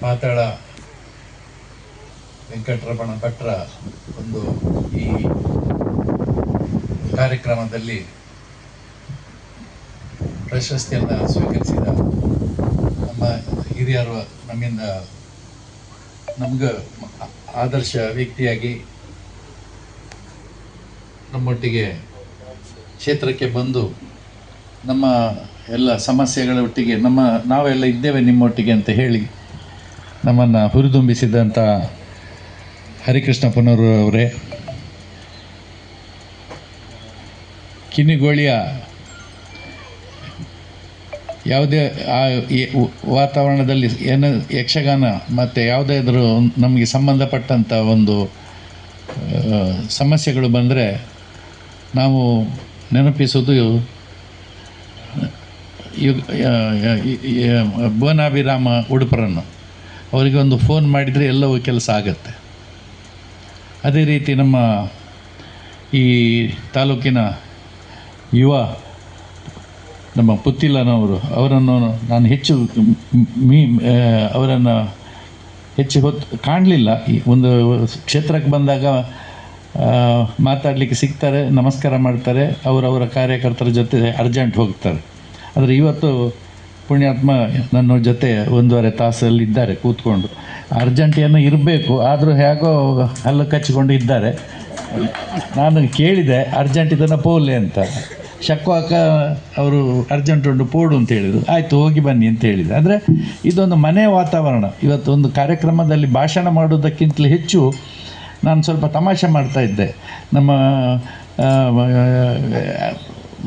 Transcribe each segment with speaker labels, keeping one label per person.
Speaker 1: ಪಾತಾಳ ವೆಂಕಟರಮಣ ಭಟ್ರ ಒಂದು ಈ ಕಾರ್ಯಕ್ರಮದಲ್ಲಿ ಪ್ರಶಸ್ತಿಯನ್ನು ಸ್ವೀಕರಿಸಿದ ನಮ್ಮ ಹಿರಿಯರು ನಮ್ಮಿಂದ ನಮ್ಗೆ ಆದರ್ಶ ವ್ಯಕ್ತಿಯಾಗಿ ನಮ್ಮೊಟ್ಟಿಗೆ ಕ್ಷೇತ್ರಕ್ಕೆ ಬಂದು ನಮ್ಮ ಎಲ್ಲ ಸಮಸ್ಯೆಗಳ ಒಟ್ಟಿಗೆ ನಾವೆಲ್ಲ ಇದ್ದೇವೆ ನಿಮ್ಮೊಟ್ಟಿಗೆ ಅಂತ ಹೇಳಿ ನಮ್ಮನ್ನು ಹುರಿದುಂಬಿಸಿದಂಥ ಹರಿಕೃಷ್ಣ ಪುನರೂರವರೇ, ಕಿನ್ನಿಗೋಳಿಯ ಯಾವುದೇ ವಾತಾವರಣದಲ್ಲಿ ಏನು ಯಕ್ಷಗಾನ ಮತ್ತು ಯಾವುದಾದ್ರೂ ನಮಗೆ ಸಂಬಂಧಪಟ್ಟಂಥ ಒಂದು ಸಮಸ್ಯೆಗಳು ಬಂದರೆ ನಾವು ನೆನಪಿಸೋದು ಭುವನಾಭಿರಾಮ ಉಡುಪರನ್ನು. ಅವರಿಗೆ ಒಂದು ಫೋನ್ ಮಾಡಿದರೆ ಎಲ್ಲವೂ ಕೆಲಸ ಆಗತ್ತೆ. ಅದೇ ರೀತಿ ನಮ್ಮ ಈ ತಾಲೂಕಿನ ಯುವ ನಮ್ಮ ಪುತ್ತಿಲ್ಲನವರು, ಅವರನ್ನು ನಾನು ಅವರನ್ನು ಹೆಚ್ಚು ಹೊತ್ತು ಕಾಣಲಿಲ್ಲ. ಈ ಒಂದು ಕ್ಷೇತ್ರಕ್ಕೆ ಬಂದಾಗ ಮಾತಾಡಲಿಕ್ಕೆ ಸಿಗ್ತಾರೆ, ನಮಸ್ಕಾರ ಮಾಡ್ತಾರೆ, ಅವರವರ ಕಾರ್ಯಕರ್ತರ ಜೊತೆ ಅರ್ಜೆಂಟ್ ಹೋಗ್ತಾರೆ. ಆದರೆ ಇವತ್ತು ಪುಣ್ಯಾತ್ಮ ನನ್ನ ಜೊತೆ 1.5 ತಾಸಲ್ಲಿದ್ದಾರೆ ಕೂತ್ಕೊಂಡು. ಅರ್ಜೆಂಟ್ ಏನೋ ಇರಬೇಕು, ಆದರೂ ಹೇಗೋ ಹಲ್ಲು ಕಚ್ಚಿಕೊಂಡು ಇದ್ದಾರೆ. ನಾನು ಕೇಳಿದೆ ಅರ್ಜೆಂಟ್ ಇದನ್ನು ಪೋಲೆ ಅಂತ. ಶಕ್ವಾಕ ಅವರು ಅರ್ಜೆಂಟ್ ಉಂಟು ಪೋಡು ಅಂತ ಹೇಳಿದರು. ಆಯಿತು ಹೋಗಿ ಬನ್ನಿ ಅಂತ ಹೇಳಿದೆ. ಅಂದರೆ ಇದೊಂದು ಮನೆ ವಾತಾವರಣ. ಇವತ್ತು ಒಂದು ಕಾರ್ಯಕ್ರಮದಲ್ಲಿ ಭಾಷಣ ಮಾಡೋದಕ್ಕಿಂತಲೂ ಹೆಚ್ಚು ನಾನು ಸ್ವಲ್ಪ ತಮಾಷೆ ಮಾಡ್ತಾಯಿದ್ದೆ. ನಮ್ಮ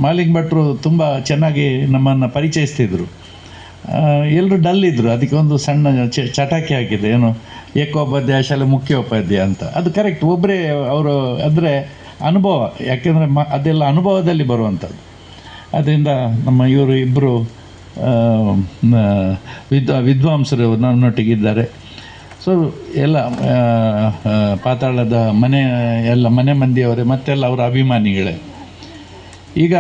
Speaker 1: ಮಾಲಿಂಗ್ ಭಟ್ರು ತುಂಬ ಚೆನ್ನಾಗಿ ನಮ್ಮನ್ನು ಪರಿಚಯಿಸ್ತಿದ್ರು. ಎಲ್ಲರೂ ಡಲ್ ಇದ್ದರು. ಅದಕ್ಕೆ ಒಂದು ಸಣ್ಣ ಚಟಾಕಿ ಹಾಕಿದೆ, ಏನು ಏಕೋಪಾಧ್ಯಾಯ ಶಾಲೆ ಮುಖ್ಯೋಪಾಧ್ಯಾಯ ಅಂತ. ಅದು ಕರೆಕ್ಟ್, ಒಬ್ಬರೇ ಅವರು. ಅಂದರೆ ಅನುಭವ, ಯಾಕೆಂದರೆ ಅದೆಲ್ಲ ಅನುಭವದಲ್ಲಿ ಬರುವಂಥದ್ದು. ಅದರಿಂದ ನಮ್ಮ ಇವರು ಇಬ್ಬರು ವಿದ್ವಾಂಸರು ನನ್ನೊಟ್ಟಿಗಿದ್ದಾರೆ. ಸೊ ಎಲ್ಲ ಪಾತಾಳದ ಮನೆ ಮಂದಿಯವರೇ, ಮತ್ತೆಲ್ಲ ಅವರ ಅಭಿಮಾನಿಗಳೇ. ಈಗ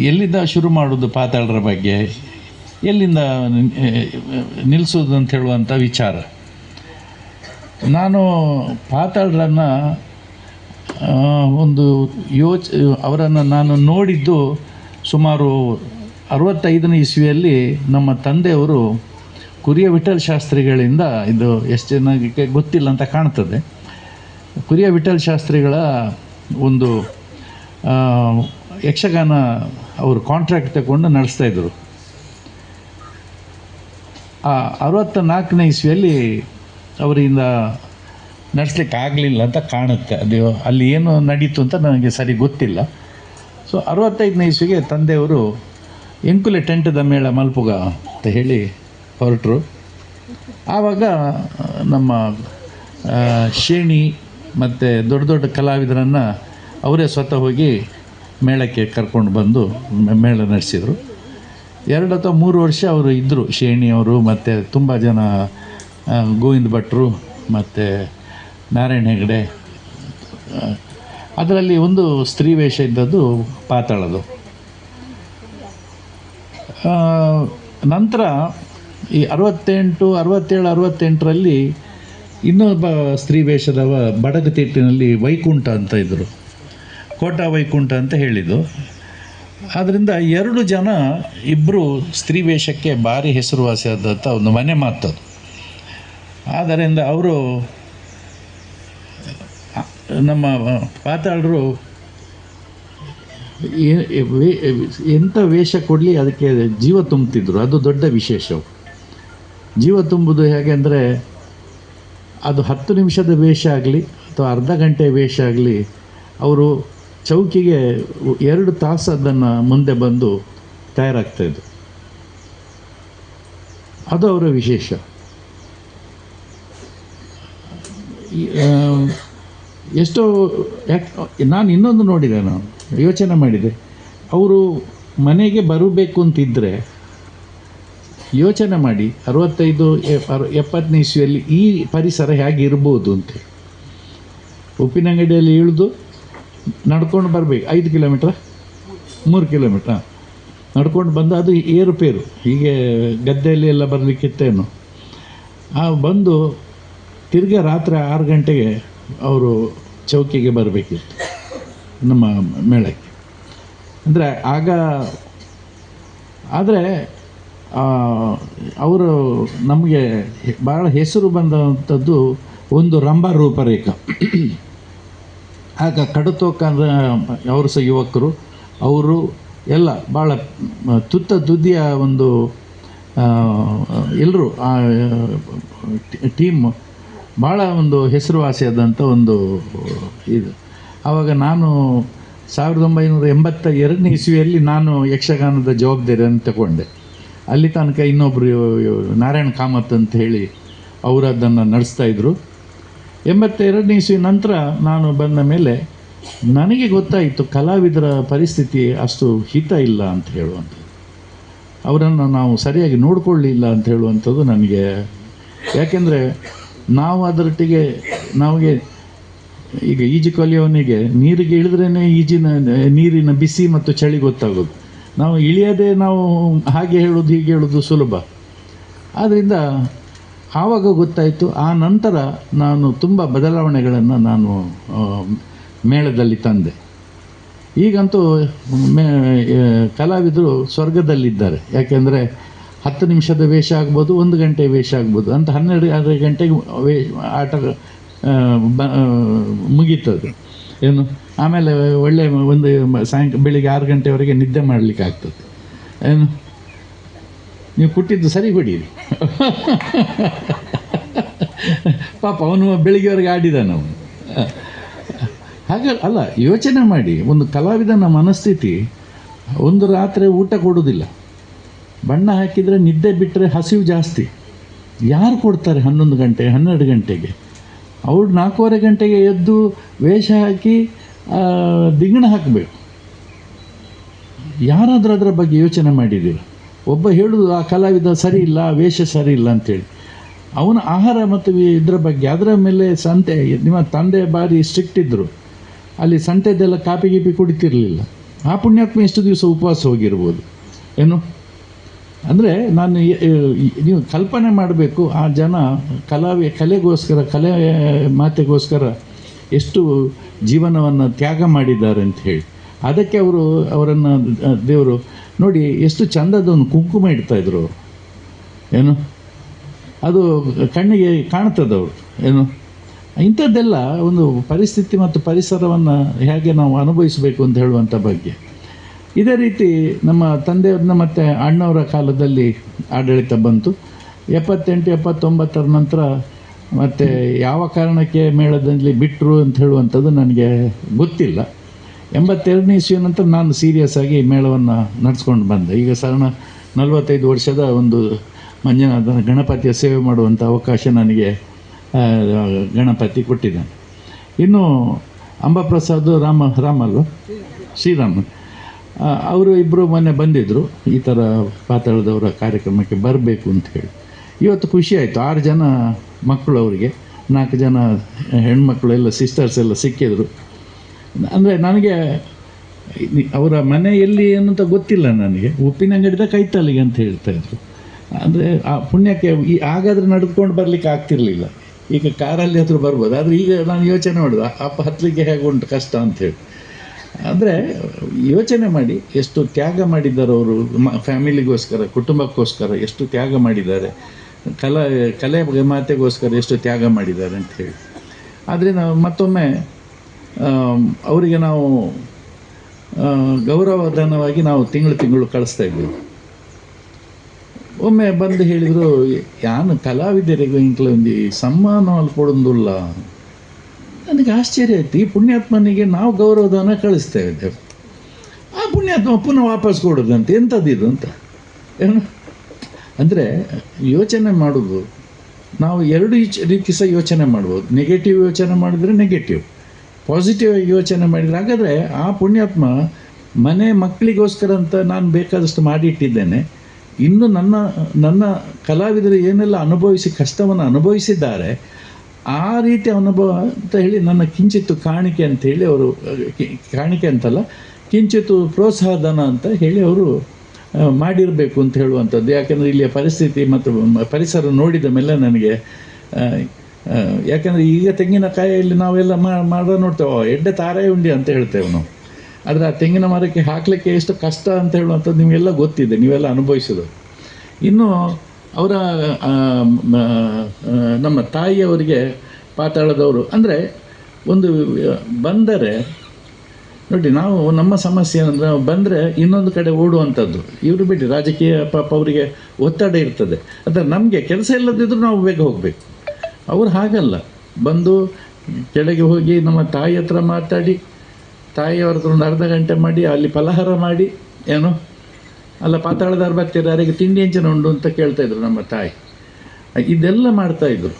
Speaker 1: ಎಲ್ಲಿಂದ ಶುರು ಮಾಡೋದು ಪಾತಾಳರ ಬಗ್ಗೆ, ಎಲ್ಲಿಂದ ನಿಲ್ಲಿಸೋದು ಅಂತ ಹೇಳುವಂಥ ವಿಚಾರ. ನಾನು ಪಾತಾಳರನ್ನು ಅವರನ್ನು ನಾನು ನೋಡಿದ್ದು ಸುಮಾರು 65ನೇ ಇಸ್ವಿಯಲ್ಲಿ. ನಮ್ಮ ತಂದೆಯವರು ಕುರಿಯ ವಿಠಲ್ ಶಾಸ್ತ್ರಿಗಳಿಂದ, ಇದು ಎಷ್ಟು ಜನಕ್ಕೆ ಗೊತ್ತಿಲ್ಲ ಅಂತ ಕಾಣ್ತದೆ, ಕುರಿಯ ವಿಠಲ್ ಶಾಸ್ತ್ರಿಗಳ ಒಂದು ಯಕ್ಷಗಾನ ಅವರು ಕಾಂಟ್ರಾಕ್ಟ್ ತಗೊಂಡು ನಡೆಸ್ತಾಯಿದ್ರು. ಆ 64ನೇ ಇಸ್ವಿಯಲ್ಲಿ ಅವರಿಂದ ನಡೆಸ್ಲಿಕ್ಕೆ ಆಗಲಿಲ್ಲ ಅಂತ ಕಾಣುತ್ತೆ. ಅದು ಅಲ್ಲಿ ಏನು ನಡೀತು ಅಂತ ನನಗೆ ಸರಿ ಗೊತ್ತಿಲ್ಲ. ಸೊ 65ನೇ ಇಸ್ವಿಗೆ ತಂದೆಯವರು ಎಂಕುಲೆ ಟೆಂಟದ ಮೇಳ ಮಲ್ಪುಗ ಅಂತ ಹೇಳಿ ಹೊರಟರು. ಆವಾಗ ನಮ್ಮ ಶೇಣಿ ಮತ್ತು ದೊಡ್ಡ ದೊಡ್ಡ ಕಲಾವಿದರನ್ನು ಅವರೇ ಸ್ವತಃ ಹೋಗಿ ಮೇಳಕ್ಕೆ ಕರ್ಕೊಂಡು ಬಂದು ಮೇಳ ನಡೆಸಿದರು. 2 ಅಥವಾ 3 ವರ್ಷ ಅವರು ಇದ್ದರು, ಶೇಣಿಯವರು ಮತ್ತು ತುಂಬ ಜನ, ಗೋವಿಂದ ಭಟ್ರು ಮತ್ತು ನಾರಾಯಣ ಹೆಗಡೆ. ಅದರಲ್ಲಿ ಒಂದು ಸ್ತ್ರೀ ವೇಷ ಇದ್ದದ್ದು ಪಾತಾಳದು. ನಂತರ ಈ 67, 68ರಲ್ಲಿ ಇನ್ನೊಬ್ಬ ಸ್ತ್ರೀ ವೇಷದವ ಬಡಗತಿಟ್ಟಿನಲ್ಲಿ ವೈಕುಂಠ ಅಂತ ಇದ್ದರು, ಕೋಟ ವೈಕುಂಠ ಅಂತ ಹೇಳಿದ್ದು. ಆದ್ದರಿಂದ 2 ಜನ, ಇಬ್ಬರು ಸ್ತ್ರೀ ವೇಷಕ್ಕೆ ಭಾರಿ ಹೆಸರುವಾಸಿಯಾದಂಥ ಒಂದು ಮನೆ ಮಾತದು. ಆದ್ದರಿಂದ ಅವರು ನಮ್ಮ ಪಾತಾಳರು ಎಂಥ ವೇಷ ಕೊಡಲಿ ಅದಕ್ಕೆ ಜೀವ ತುಂಬುತ್ತಿದ್ದರು. ಅದು ದೊಡ್ಡ ವಿಶೇಷ. ಜೀವ ತುಂಬುವುದು ಹೇಗೆ ಅಂದರೆ, ಅದು 10 ನಿಮಿಷದ ವೇಷ ಆಗಲಿ ಅಥವಾ ಅರ್ಧ ಗಂಟೆ ವೇಷ ಆಗಲಿ, ಅವರು ಚೌಕಿಗೆ 2 ತಾಸು ಅದನ್ನು ಮುಂದೆ ಬಂದು ತಯಾರಾಗ್ತಾಯಿದ್ರು. ಅದು ಅವರ ವಿಶೇಷ. ಎಷ್ಟೋ ನಾನು ಇನ್ನೊಂದು ನೋಡಿದೆ, ನಾನು ಯೋಚನೆ ಮಾಡಿದೆ, ಅವರು ಮನೆಗೆ ಬರಬೇಕು ಅಂತಿದ್ದರೆ ಯೋಚನೆ ಮಾಡಿ 65, 70ನೇ ಇಸ್ವಿಯಲ್ಲಿ ಈ ಪರಿಸರ ಹೇಗಿರ್ಬೋದು ಅಂತ. ಉಪ್ಪಿನಂಗಡಿಯಲ್ಲಿ ಇಳಿದು ನಡ್ಕೊಂಡು ಬರಬೇಕು 5 ಕಿಲೋಮೀಟ್ರ್ 3 ಕಿಲೋಮೀಟ್ರ್. ನಡ್ಕೊಂಡು ಬಂದು ಅದು ಏರುಪೇರು, ಹೀಗೆ ಗದ್ದೆಯಲ್ಲಿ ಎಲ್ಲ ಬರಲಿಕ್ಕಿತ್ತೇನು. ಬಂದು ತಿರ್ಗಾ ರಾತ್ರಿ 6 ಗಂಟೆಗೆ ಅವರು ಚೌಕಿಗೆ ಬರಬೇಕಿತ್ತು ನಮ್ಮ ಮೇಳಕ್ಕೆ. ಅಂದರೆ ಆಗ ಆದರೆ ಅವರು ನಮಗೆ ಭಾಳ ಹೆಸರು ಬಂದಂಥದ್ದು ಒಂದು ರಂಭ ರೂಪರೇಖ. ಆಗ ಕಡತೋಕ ಅಂದರೆ ಅವರು ಸಹ ಯುವಕರು, ಅವರು ಎಲ್ಲ ಭಾಳ ತುದಿಯ ಒಂದು ಎಲ್ಲರೂ ಟೀಮ್ ಭಾಳ ಒಂದು ಹೆಸರುವಾಸಿಯಾದಂಥ ಒಂದು ಇದು. ಆವಾಗ ನಾನು 1982ನೇ ಇಸ್ವಿಯಲ್ಲಿ ನಾನು ಯಕ್ಷಗಾನದ ಜವಾಬ್ದಾರಿಯನ್ನು ತಗೊಂಡೆ. ಅಲ್ಲಿ ತನಕ ಇನ್ನೊಬ್ಬರು ನಾರಾಯಣ ಕಾಮತ್ ಅಂತ ಹೇಳಿ ಅವರು ಅದನ್ನು ನಡೆಸ್ತಾಯಿದ್ರು. 82ನೇ ಇಸ್ವಿ ನಂತರ ನಾನು ಬಂದ ಮೇಲೆ ನನಗೆ ಗೊತ್ತಾಯಿತು ಕಲಾವಿದರ ಪರಿಸ್ಥಿತಿ ಅಷ್ಟು ಹಿತ ಇಲ್ಲ ಅಂತ ಹೇಳುವಂಥದ್ದು, ಅವರನ್ನು ನಾವು ಸರಿಯಾಗಿ ನೋಡಿಕೊಳ್ಳಿಲ್ಲ ಅಂತ ಹೇಳುವಂಥದ್ದು ನನಗೆ. ಯಾಕೆಂದರೆ ನಾವು ಅದರೊಟ್ಟಿಗೆ ನಮಗೆ ಈಗ ಈಜು ಕಲಿಯೋನಿಗೆ ನೀರಿಗೆ ಇಳಿದ್ರೇ ನೀರಿನ ಬಿಸಿ ಮತ್ತು ಚಳಿ ಗೊತ್ತಾಗೋದು. ನಾವು ಇಳಿಯದೆ ನಾವು ಹಾಗೆ ಹೇಳೋದು ಹೀಗೆ ಹೇಳೋದು ಸುಲಭ. ಆದ್ದರಿಂದ ಆವಾಗ ಗೊತ್ತಾಯಿತು. ಆ ನಂತರ ನಾನು ತುಂಬ ಬದಲಾವಣೆಗಳನ್ನು ನಾನು ಮೇಳದಲ್ಲಿ ತಂದೆ. ಈಗಂತೂ ಕಲಾವಿದರು ಸ್ವರ್ಗದಲ್ಲಿದ್ದಾರೆ. ಯಾಕೆಂದರೆ 10 ನಿಮಿಷದ ವೇಷ ಆಗ್ಬೋದು, 1 ಗಂಟೆ ವೇಷ ಆಗ್ಬೋದು ಅಂತ 12 ಗಂಟೆಗೆ ಆಟ ಮುಗೀತದೆ ಏನು. ಆಮೇಲೆ ಒಳ್ಳೆ ಒಂದು ಬೆಳಿಗ್ಗೆ 6 ಗಂಟೆವರೆಗೆ ನಿದ್ದೆ ಮಾಡಲಿಕ್ಕೆ ಆಗ್ತದೆ ಏನು. ನೀವು ಕುಟ್ಟಿದ್ದು ಸರಿ ಹೊಡೀರಿ. ಪಾಪ ಅವನು ಬೆಳಿಗ್ಗೆವರೆಗೆ ಆಡಿದ ನಾವು. ಹಾಗೆ ಅಲ್ಲ, ಯೋಚನೆ ಮಾಡಿ, ಒಂದು ಕಲಾವಿದನ ಮನಸ್ಥಿತಿ, ಒಂದು ರಾತ್ರಿ ಊಟ ಕೊಡೋದಿಲ್ಲ, ಬಣ್ಣ ಹಾಕಿದರೆ ನಿದ್ದೆ ಬಿಟ್ಟರೆ ಹಸಿವು ಜಾಸ್ತಿ. ಯಾರು ಕೊಡ್ತಾರೆ 11 ಗಂಟೆ 12 ಗಂಟೆಗೆ? ಅವ್ರು 4:15 ಗಂಟೆಗೆ ಎದ್ದು ವೇಷ ಹಾಕಿ ದಿಗಣ ಹಾಕಬೇಕು. ಯಾರಾದರೂ ಅದರ ಬಗ್ಗೆ ಯೋಚನೆ ಮಾಡಿದ್ದೀರ? ಒಬ್ಬ ಹೇಳೋದು ಆ ಕಲಾವಿದ ಸರಿ ಇಲ್ಲ, ವೇಷ ಸರಿ ಇಲ್ಲ ಅಂತೇಳಿ. ಅವನ ಆಹಾರ ಮತ್ತು ಇದರ ಬಗ್ಗೆ, ಅದರ ಮೇಲೆ ಸಂತೆ, ನಿಮ್ಮ ತಂದೆ ಭಾರಿ ಸ್ಟ್ರಿಕ್ಟ್ ಇದ್ದರು, ಅಲ್ಲಿ ಸಂತೆದೆಲ್ಲ ಕಾಪಿ ಗೀಪಿ ಕುಡಿತಿರಲಿಲ್ಲ. ಆ ಪುಣ್ಯಾತ್ಮ ಎಷ್ಟು ದಿವಸ ಉಪವಾಸ ಹೋಗಿರ್ಬೋದು ಏನು. ಅಂದರೆ ನಾನು ನೀವು ಕಲ್ಪನೆ ಮಾಡಬೇಕು, ಆ ಜನ ಕಲೆಗೋಸ್ಕರ, ಕಲೆ ಮಾತೆಗೋಸ್ಕರ ಎಷ್ಟು ಜೀವನವನ್ನು ತ್ಯಾಗ ಮಾಡಿದ್ದಾರೆ ಅಂತ ಹೇಳಿ. ಅದಕ್ಕೆ ಅವರನ್ನು ದೇವರು ನೋಡಿ ಎಷ್ಟು ಚಂದದವನು ಕುಂಕುಮ ಇಡ್ತಾಯಿದ್ರು ಏನು, ಅದು ಕಣ್ಣಿಗೆ ಕಾಣ್ತದವರು ಏನು. ಇಂಥದ್ದೆಲ್ಲ ಒಂದು ಪರಿಸ್ಥಿತಿ ಮತ್ತು ಪರಿಸರವನ್ನು ಹೇಗೆ ನಾವು ಅನುಭವಿಸಬೇಕು ಅಂತ ಹೇಳುವಂಥ ಬಗ್ಗೆ. ಇದೇ ರೀತಿ ನಮ್ಮ ತಂದೆಯವ್ರನ್ನ ಮತ್ತು ಅಣ್ಣವರ ಕಾಲದಲ್ಲಿ ಆಡಳಿತ ಬಂತು. 78, 79 ನಂತರ ಮತ್ತು ಯಾವ ಕಾರಣಕ್ಕೆ ಮೇಳದಲ್ಲಿ ಬಿಟ್ಟರು ಅಂತ ಹೇಳುವಂಥದ್ದು ನನಗೆ ಗೊತ್ತಿಲ್ಲ. 82ನೇ ಇಸ್ವಿ ನಂತರ ನಾನು ಸೀರಿಯಸ್ ಆಗಿ ಮೇಳವನ್ನು ನಡೆಸ್ಕೊಂಡು ಬಂದೆ. ಈಗ 45 ವರ್ಷದ ಒಂದು ಮಂಜುನಾಥನ ಗಣಪತಿಯ ಸೇವೆ ಮಾಡುವಂಥ ಅವಕಾಶ ನನಗೆ ಗಣಪತಿ ಕೊಟ್ಟಿದ್ದಾನೆ. ಇನ್ನು ಅಂಬಾಪ್ರಸಾದ್ ರಾಮಲ್ವ ಶ್ರೀರಾಮನ್ ಅವರು ಇಬ್ಬರು ಮೊನ್ನೆ ಬಂದಿದ್ದರು ಈ ಥರ ಪಾತಾಳದವರ ಕಾರ್ಯಕ್ರಮಕ್ಕೆ ಬರಬೇಕು ಅಂತ ಹೇಳಿ. ಇವತ್ತು ಖುಷಿ ಆಯಿತು. 6 ಜನ ಮಕ್ಕಳು, ಅವರಿಗೆ 4 ಜನ ಹೆಣ್ಮಕ್ಳು ಎಲ್ಲ ಸಿಸ್ಟರ್ಸ್ ಎಲ್ಲ ಸಿಕ್ಕಿದ್ರು. ಅಂದರೆ ನನಗೆ ಅವರ ಮನೆ ಎಲ್ಲಿ ಏನಂತ ಗೊತ್ತಿಲ್ಲ ನನಗೆ. ಉಪ್ಪಿನಂಗಡಿದ ಕೈತಲ್ಲಿಗೆ ಅಂತ ಹೇಳ್ತಾಯಿದ್ರು. ಅಂದರೆ ಆ ಪುಣ್ಯಕ್ಕೆ ಹಾಗಾದರೆ ನಡೆದುಕೊಂಡು ಬರಲಿಕ್ಕೆ ಆಗ್ತಿರಲಿಲ್ಲ. ಈಗ ಕಾರಲ್ಲಿ ಹತ್ರ ಬರ್ಬೋದು, ಆದರೆ ಈಗ ನಾನು ಯೋಚನೆ ಮಾಡೋದು ಹತ್ತಲಿಕ್ಕೆ ಹೇಗೆ ಉಂಟು ಕಷ್ಟ ಅಂಥೇಳಿ. ಅಂದರೆ ಯೋಚನೆ ಮಾಡಿ ಎಷ್ಟು ತ್ಯಾಗ ಮಾಡಿದ್ದಾರೆ ಅವರು, ಫ್ಯಾಮಿಲಿಗೋಸ್ಕರ, ಕುಟುಂಬಕ್ಕೋಸ್ಕರ ಎಷ್ಟು ತ್ಯಾಗ ಮಾಡಿದ್ದಾರೆ, ಕಲೆ ಮಾತೆಗೋಸ್ಕರ ಎಷ್ಟು ತ್ಯಾಗ ಮಾಡಿದ್ದಾರೆ ಅಂಥೇಳಿ. ಆದರೆ ನಾವು ಮತ್ತೊಮ್ಮೆ ಅವರಿಗೆ ನಾವು ಗೌರವಧನವಾಗಿ ನಾವು ತಿಂಗಳು ಕಳಿಸ್ತಾ ಇದ್ದೀವಿ. ಒಮ್ಮೆ ಬಂದು ಹೇಳಿದರು, ಯಾನು ಕಲಾವಿದರಿಗೆ ಇಂಕ್ಲೊಂದು ಸಮ್ಮಾನ ಕೊಡೋದಿಲ್ಲ. ನನಗೆ ಆಶ್ಚರ್ಯ ಆಯಿತು. ಈ ಪುಣ್ಯಾತ್ಮನಿಗೆ ನಾವು ಗೌರವಧನ ಕಳಿಸ್ತಾ ಇದ್ದೇವೆ, ಆ ಪುಣ್ಯಾತ್ಮ ಪುನಃ ವಾಪಸ್ ಕೊಡೋದಂತೆ, ಎಂಥದ್ದಿದು ಅಂತ ಏನು. ಅಂದರೆ ಯೋಚನೆ ಮಾಡೋದು ನಾವು 2 ರೀತಿ ಸಹ ಯೋಚನೆ ಮಾಡ್ಬೋದು. ನೆಗೆಟಿವ್ ಯೋಚನೆ ಮಾಡಿದರೆ ನೆಗೆಟಿವ್, ಪಾಸಿಟಿವ್ ಯೋಚನೆ ಮಾಡಿದರೆ. ಹಾಗಾದರೆ ಆ ಪುಣ್ಯಾತ್ಮ ಮನೆ ಮಕ್ಕಳಿಗೋಸ್ಕರ ಅಂತ ನಾನು ಬೇಕಾದಷ್ಟು ಮಾಡಿಟ್ಟಿದ್ದೇನೆ. ಇನ್ನು ನನ್ನ ಕಲಾವಿದರು ಏನೆಲ್ಲ ಕಷ್ಟವನ್ನು ಅನುಭವಿಸಿದ್ದಾರೆ, ಆ ರೀತಿ ಅನುಭವ ಅಂತ ಹೇಳಿ ನನ್ನ ಕಿಂಚಿತ್ತು ಕಾಣಿಕೆ ಅಂಥೇಳಿ ಅವರು, ಕಾಣಿಕೆ ಅಂತಲ್ಲ ಕಿಂಚಿತ್ತು ಪ್ರೋತ್ಸಾಹಧನ ಅಂತ ಹೇಳಿ ಅವರು ಮಾಡಿರಬೇಕು ಅಂತ ಹೇಳುವಂಥದ್ದು. ಯಾಕೆಂದರೆ ಇಲ್ಲಿಯ ಪರಿಸ್ಥಿತಿ ಮತ್ತು ಪರಿಸರ ನೋಡಿದ ಮೇಲೆ ನನಗೆ ಯಾಕೆಂದರೆ ಈಗ ತೆಂಗಿನಕಾಯಿಯಲ್ಲಿ ನಾವೆಲ್ಲ ಮಾಡೋ ನೋಡ್ತೇವೆ, ಎಡ್ಡೆ ತಾರಾಯಿ ಉಂಡಿ ಅಂತ ಹೇಳ್ತೇವೆ ನಾವು. ಆದರೆ ಆ ತೆಂಗಿನ ಮರಕ್ಕೆ ಹಾಕಲಿಕ್ಕೆ ಎಷ್ಟು ಕಷ್ಟ ಅಂತ ಹೇಳುವಂಥದ್ದು ನಿಮಗೆಲ್ಲ ಗೊತ್ತಿದೆ, ನೀವೆಲ್ಲ ಅನುಭವಿಸೋದು. ಇನ್ನು ಅವರ ನಮ್ಮ ತಾಯಿಯವರಿಗೆ ಪಾತಾಳದವರು ಅಂದರೆ ಒಂದು ಬಂದರೆ ನೋಡಿ, ನಾವು ನಮ್ಮ ಸಮಸ್ಯೆ ಅಂದರೆ ನಾವು ಬಂದರೆ ಇನ್ನೊಂದು ಕಡೆ ಓಡುವಂಥದ್ದು. ಇವರು ಬಿಡಿ, ರಾಜಕೀಯ ಪಾಪ ಅವರಿಗೆ ಒತ್ತಡ ಇರ್ತದೆ. ಆದರೆ ನಮಗೆ ಕೆಲಸ ಇಲ್ಲದಿದ್ದರೂ ನಾವು ಬೇಗ ಹೋಗಬೇಕು. ಅವರು ಹಾಗಲ್ಲ, ಬಂದು ಕೆಳಗೆ ಹೋಗಿ ನಮ್ಮ ತಾಯಿ ಹತ್ರ ಮಾತಾಡಿ, ತಾಯಿಯವ್ರ ಹತ್ರ ಒಂದು ಅರ್ಧ ಗಂಟೆ ಮಾಡಿ ಅಲ್ಲಿ ಫಲಹಾರ ಮಾಡಿ, ಏನು ಅಲ್ಲ ಪಾತಾಳದವ್ರು ಬರ್ತೀರ ಯಾರಿಗೆ ತಿಂಡಿ ಹೆಂಚನ ಉಂಡು ಅಂತ ಕೇಳ್ತಾಯಿದ್ರು ನಮ್ಮ ತಾಯಿ. ಇದೆಲ್ಲ ಮಾಡ್ತಾಯಿದ್ರು.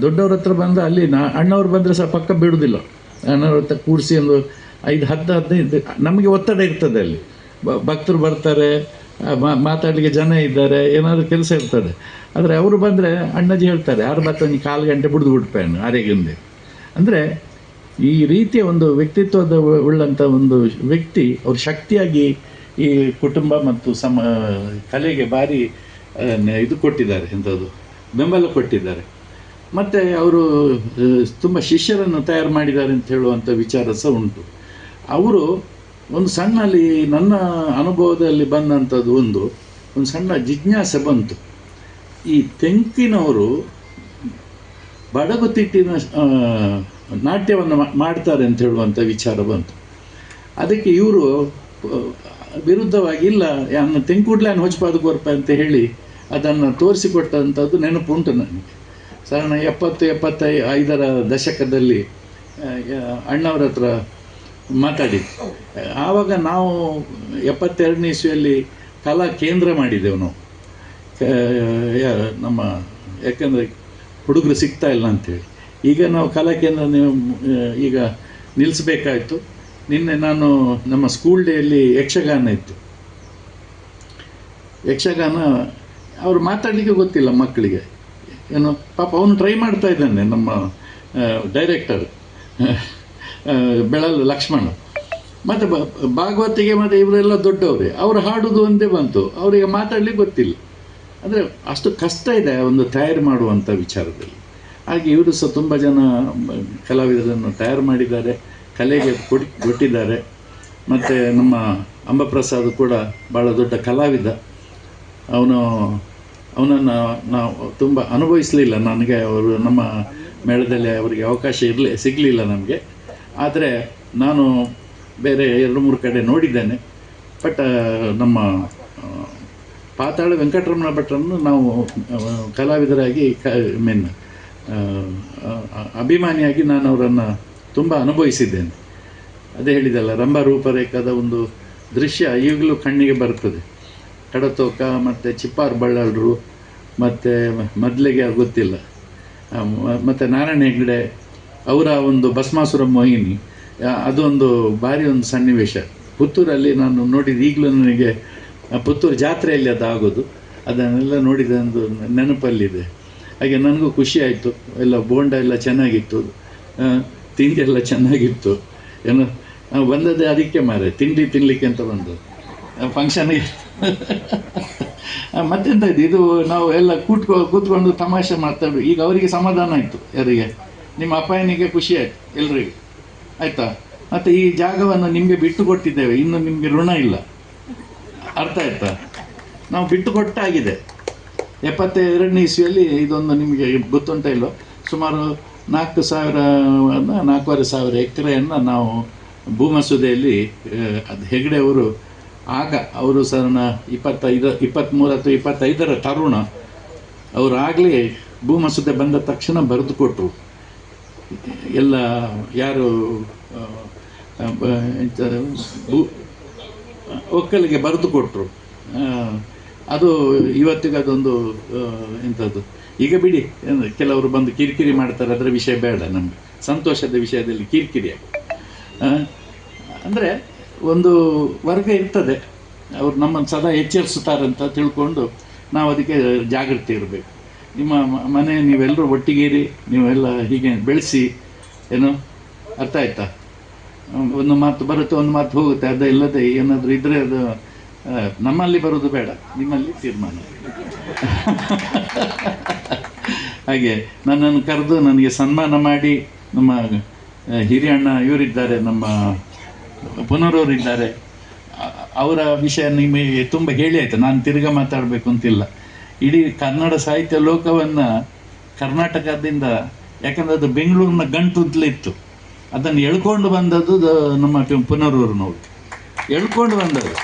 Speaker 1: ದೊಡ್ಡವ್ರ ಹತ್ರ ಬಂದು ಅಲ್ಲಿ ಅಣ್ಣವ್ರು ಬಂದರೆ ಸಹ ಪಕ್ಕ ಬಿಡುವುದಿಲ್ಲ. ಅಣ್ಣವ್ರ ಹತ್ರ ಕೂರಿಸಿ ಒಂದು 5-10-15 ನಮಗೆ ಒತ್ತಡ ಇರ್ತದೆ. ಅಲ್ಲಿ ಭಕ್ತರು ಬರ್ತಾರೆ, ಮಾತಾಡಲಿಕ್ಕೆ ಜನ ಇದ್ದಾರೆ, ಏನಾದರೂ ಕೆಲಸ ಇರ್ತದೆ. ಆದರೆ ಅವರು ಬಂದರೆ ಅಣ್ಣಜಿ ಹೇಳ್ತಾರೆ, ಯಾರು ಬರ್ತಾನೆ 1/4 ಗಂಟೆ ಬಿಡ್ಪೇನು ಆರೆಗಿಂದೆ. ಅಂದರೆ ಈ ರೀತಿಯ ಒಂದು ವ್ಯಕ್ತಿತ್ವದ ಉಳ್ಳಂಥ ಒಂದು ವ್ಯಕ್ತಿ, ಅವರು ಶಕ್ತಿಯಾಗಿ ಈ ಕುಟುಂಬ ಮತ್ತು ಕಲೆಗೆ ಭಾರಿ ಇದು ಕೊಟ್ಟಿದ್ದಾರೆ, ಎಂಥದ್ದು ಬೆಂಬಲ ಕೊಟ್ಟಿದ್ದಾರೆ. ಮತ್ತು ಅವರು ತುಂಬ ಶಿಷ್ಯರನ್ನು ತಯಾರು ಮಾಡಿದ್ದಾರೆ ಅಂತ ಹೇಳುವಂಥ ವಿಚಾರ ಸಹ ಉಂಟು. ಅವರು ಒಂದು ಸಣ್ಣ ಅಲ್ಲಿ ನನ್ನ ಅನುಭವದಲ್ಲಿ ಬಂದಂಥದ್ದು ಒಂದು ಸಣ್ಣ ಜಿಜ್ಞಾಸೆ ಬಂತು. ಈ ತೆಂಕಿನವರು ಬಡಗುತಿಟ್ಟಿನ ನಾಟ್ಯವನ್ನು ಮಾಡ್ತಾರೆ ಅಂತ ಹೇಳುವಂಥ ವಿಚಾರ ಬಂತು. ಅದಕ್ಕೆ ಇವರು ವಿರುದ್ಧವಾಗಿ ಇಲ್ಲ, ಯಾನು ತೆಂಕುಡ್ಲಾನ್ ಹೊಚ್ಪಾದ ಗೊರ್ಪ ಅಂತ ಹೇಳಿ ಅದನ್ನು ತೋರಿಸಿಕೊಟ್ಟಂಥದ್ದು ನೆನಪುಂಟು ನನಗೆ. ಸಾಧಾರಣ 70-75ರ ದಶಕದಲ್ಲಿ ಅಣ್ಣವ್ರ ಹತ್ರ ಮಾತಾಡಿದ್ದು. ಆವಾಗ ನಾವು 72ನೇ ಇಸ್ವಿಯಲ್ಲಿ ಕಲಾ ಕೇಂದ್ರ ಮಾಡಿದ್ದೆವು ನಾವು. ನಮ್ಮ ಯಾಕೆಂದರೆ ಹುಡುಗರು ಸಿಗ್ತಾ ಇಲ್ಲ ಅಂಥೇಳಿ ಈಗ ನಾವು ಕಲಾ ಕೇಂದ್ರ ಈಗ ನಿಲ್ಲಿಸಬೇಕಾಯ್ತು. ನಿನ್ನೆ ನಾನು ನಮ್ಮ ಸ್ಕೂಲ್ ಡೇಯಲ್ಲಿ ಯಕ್ಷಗಾನ ಇತ್ತು. ಯಕ್ಷಗಾನ ಅವರು ಮಾತಾಡಲಿಕ್ಕೆ ಗೊತ್ತಿಲ್ಲ ಮಕ್ಕಳಿಗೆ, ಏನು ಪಾಪ ಅವನು ಟ್ರೈ ಮಾಡ್ತಾ ಇದ್ದಾನೆ ನಮ್ಮ ಡೈರೆಕ್ಟರ್ ಬೆಳಲ್ ಲಕ್ಷ್ಮಣ. ಮತ್ತು ಭಾಗವತಿಗೆ ಮತ್ತು ಇವರೆಲ್ಲ ದೊಡ್ಡವರೇ, ಅವರು ಹಾಡೋದು ಒಂದೇ ಬಂತು, ಅವರಿಗೆ ಮಾತಾಡಲಿಕ್ಕೆ ಗೊತ್ತಿಲ್ಲ. ಅಂದರೆ ಅಷ್ಟು ಕಷ್ಟ ಇದೆ ಒಂದು ತಯಾರು ಮಾಡುವಂಥ ವಿಚಾರದಲ್ಲಿ. ಹಾಗೆ ಇವರು ಸಹ ತುಂಬ ಜನ ಕಲಾವಿದರನ್ನು ತಯಾರು ಮಾಡಿದ್ದಾರೆ, ಕಲೆಗೆ ಕೊಟ್ಟಿದ್ದಾರೆ. ಮತ್ತು ನಮ್ಮ ಅಂಬಪ್ರಸಾದ್ ಕೂಡ ಭಾಳ ದೊಡ್ಡ ಕಲಾವಿದ. ಅವನನ್ನು ನಾವು ತುಂಬ ಅನುಭವಿಸಲಿಲ್ಲ. ನನಗೆ ಅವರು ನಮ್ಮ ಮೇಳದಲ್ಲಿ ಅವರಿಗೆ ಅವಕಾಶ ಸಿಗಲಿಲ್ಲ ನಮಗೆ. ಆದರೆ ನಾನು ಬೇರೆ 2-3 ಕಡೆ ನೋಡಿದ್ದೇನೆ. ಬಟ್ ನಮ್ಮ ಪಾತಾಳ ವೆಂಕಟರಮಣ ಭಟ್ರನ್ನು ನಾವು ಕಲಾವಿದರಾಗಿ ಅಭಿಮಾನಿಯಾಗಿ ನಾನು ಅವರನ್ನು ತುಂಬ ಅನುಭವಿಸಿದ್ದೇನೆ. ಅದೇ ಹೇಳಿದಲ್ಲ, ರಂಭ ರೂಪರೇಖದ ಒಂದು ದೃಶ್ಯ ಈಗಲೂ ಕಣ್ಣಿಗೆ ಬರ್ತದೆ. ಕಡತೋಕ ಮತ್ತು ಚಿಪ್ಪಾರ್ ಬಳ್ಳಾಳರು ಮತ್ತು ಮೊದಲಿಗೆ ಗೊತ್ತಿಲ್ಲ, ಮತ್ತು ನಾರಾಯಣ ಹೆಗ್ಡೆ ಅವರ ಒಂದು ಭಸ್ಮಾಸುರ ಮೋಹಿನಿ, ಅದೊಂದು ಭಾರಿ ಒಂದು ಸನ್ನಿವೇಶ. ಪುತ್ತೂರಲ್ಲಿ ನಾನು ನೋಡಿದ್ದು, ಈಗಲೂ ನನಗೆ ಪುತ್ತೂರು ಜಾತ್ರೆಯಲ್ಲಿ ಅದು ಆಗೋದು, ಅದನ್ನೆಲ್ಲ ನೋಡಿದ ಒಂದು ನೆನಪಲ್ಲಿದೆ. ಹಾಗೆ ನನಗೂ ಖುಷಿ ಆಯಿತು. ಎಲ್ಲ ಬೋಂಡ ಎಲ್ಲ ಚೆನ್ನಾಗಿತ್ತು, ತಿಂಡಿ ಎಲ್ಲ ಚೆನ್ನಾಗಿತ್ತು. ಏನೋ ನಾವು ಬಂದದ್ದೇ ಅದಕ್ಕೆ ಮಾರೆ, ತಿಂಡಿ ತಿನ್ನಲಿಕ್ಕೆ ಅಂತ ಬಂದು ಫಂಕ್ಷನ್ಗೆ. ಮತ್ತೆಂತ ಇದು ನಾವು ಎಲ್ಲ ಕೂತ್ಕೊಂಡು ತಮಾಷೆ ಮಾತಾಡು. ಈಗ ಅವರಿಗೆ ಸಮಾಧಾನ ಆಯಿತು, ಯಾರಿಗೆ, ನಿಮ್ಮ ಅಪ್ಪನಿಗೆ ಖುಷಿ ಆಯಿತು, ಎಲ್ರಿಗೂ ಆಯಿತಾ. ಮತ್ತು ಈ ಜಾಗವನ್ನು ನಿಮಗೆ ಬಿಟ್ಟು ಕೊಟ್ಟಿದ್ದೇವೆ, ಇನ್ನು ನಿಮಗೆ ಋಣ ಇಲ್ಲ, ಅರ್ಥ ಆಯ್ತಾ. ನಾವು ಬಿಟ್ಟು ಕೊಟ್ಟಾಗಿದೆ. 72ನೇ ಇಸ್ವಿಯಲ್ಲಿ ಇದೊಂದು ನಿಮಗೆ ಗೊತ್ತುಂಟ ಇಲ್ಲೋ, ಸುಮಾರು 4,500 ಎಕರೆಯನ್ನು ನಾವು ಭೂಮಸೂದೆಯಲ್ಲಿ ಅದು ಹೆಗ್ಡೆ ಅವರು ಅವರು ಸಾಧಾರಣ 23 ಅಥವಾ 25ರ ತರುಣ. ಅವರು ಆಗಲೇ ಭೂಮಸೂದೆ ಬಂದ ತಕ್ಷಣ ಬರೆದು ಕೊಟ್ಟರು. ಎಲ್ಲ ಯಾರು ಒಕ್ಕಲಿಗೆ ಬರೆದು ಕೊಟ್ಟರು. ಅದು ಇವತ್ತಿಗೆ ಅದೊಂದು ಎಂಥದ್ದು. ಈಗ ಬಿಡಿ, ಕೆಲವರು ಬಂದು ಕಿರಿಕಿರಿ ಮಾಡ್ತಾರೆ, ಅದರ ವಿಷಯ ಬೇಡ ನಮಗೆ. ಸಂತೋಷದ ವಿಷಯದಲ್ಲಿ ಕಿರಿಕಿರಿ ಅಂದರೆ ಒಂದು ವರ್ಗ ಇರ್ತದೆ, ಅವ್ರು ನಮ್ಮನ್ನು ಸದಾ ಎಚ್ಚರಿಸುತ್ತಾರೆ ಅಂತ ತಿಳ್ಕೊಂಡು ನಾವು ಅದಕ್ಕೆ ಜಾಗೃತಿ ಇರಬೇಕು. ನಿಮ್ಮ ಮನೆ ನೀವೆಲ್ಲರೂ ಒಟ್ಟಿಗೇರಿ, ನೀವೆಲ್ಲ ಹೀಗೆ ಬೆಳೆಸಿ, ಏನು ಅರ್ಥ ಆಯ್ತಾ. ಒಂದು ಮಾತು ಬರುತ್ತೆ, ಒಂದು ಮಾತು ಹೋಗುತ್ತೆ. ಅದು ಇಲ್ಲದೆ ಏನಾದರೂ ಇದ್ರೆ ಅದು ನಮ್ಮಲ್ಲಿ ಬರೋದು ಬೇಡ, ನಿಮ್ಮಲ್ಲಿ ತೀರ್ಮಾನ. ಹಾಗೆ ನನ್ನನ್ನು ಕರೆದು ನನಗೆ ಸನ್ಮಾನ ಮಾಡಿ, ನಮ್ಮ ಹಿರಿಯಣ್ಣ ಇವರಿದ್ದಾರೆ, ನಮ್ಮ ಪುನರವರಿದ್ದಾರೆ, ಅವರ ವಿಷಯ ನಿಮಗೆ ತುಂಬ ಹೇಳಿ ಆಯಿತು, ನಾನು ತಿರ್ಗಾ ಮಾತಾಡಬೇಕು ಅಂತಿಲ್ಲ. ಇಡೀ ಕನ್ನಡ ಸಾಹಿತ್ಯ ಲೋಕವನ್ನು ಕರ್ನಾಟಕದಿಂದ, ಯಾಕಂದರೆ ಅದು ಬೆಂಗಳೂರಿನ ಗಂಟು ಅಂತಲೇ ಇತ್ತು, ಅದನ್ನು ಎಳ್ಕೊಂಡು ಬಂದದ್ದು ನಮ್ಮ ಪುನರೂರಿನವರು ಎಳ್ಕೊಂಡು ಬಂದದ್ದು.